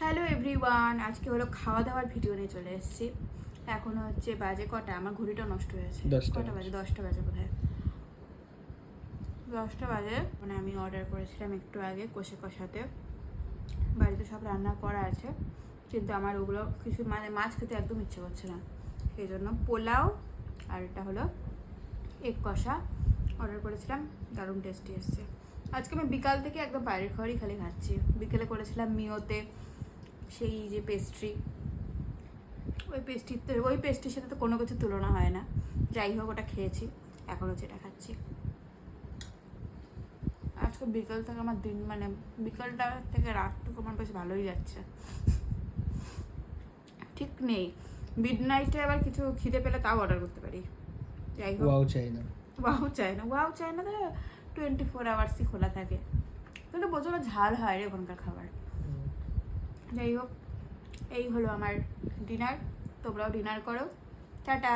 Hello everyone, আজকে হলো খাওয়া দাওয়ার ভিডিও নিয়ে চলে এসেছি। এখন হচ্ছে বাজে কটা, আমার ঘড়িটা নষ্ট হয়েছে। কটা বাজে? 10টা বাজে বোধহয়। 10টা বাজে। মানে আমি অর্ডার করেছিলাম একটু আগে কষাতে। বাড়িতে সব রান্না করা আছে, কিন্তু আমার ওগুলো কিছু মানে মাছ খেতে একদম ইচ্ছে করছে না। সেই জন্য পোলাও আর এটা হলো এগ কষা অর্ডার করেছিলাম, দারুণ টেস্টি এসছে। আজকে আমি বিকাল থেকে একদম বাইরের খাবারই খালি খাচ্ছি। বিকেলে করেছিলাম মিওতে সেই যে পেস্ট্রি, ওই পেস্ট্রির সাথে তো কোনো কিছু তুলনা হয় না। যাই হোক, ওটা খেয়েছি, এখন হচ্ছে এটা খাচ্ছি। আজকে বিকেল থেকে আমার দিন মানে বিকালটা থেকে রাতটুকু আমার বেশ ভালোই যাচ্ছে, ঠিক নেই। মিড নাইটে আবার কিছু খিদে পেলে তাও অর্ডার করতে পারি। যাই হোক, ওয়াও চাই না তো 24 আওয়ার্সই খোলা থাকে, কিন্তু প্রচুর ঝাল হয় রে ওখানকার খাবার। যাই হোক, এই হলো আমার ডিনার। তোমরাও ডিনার করো। টাটা।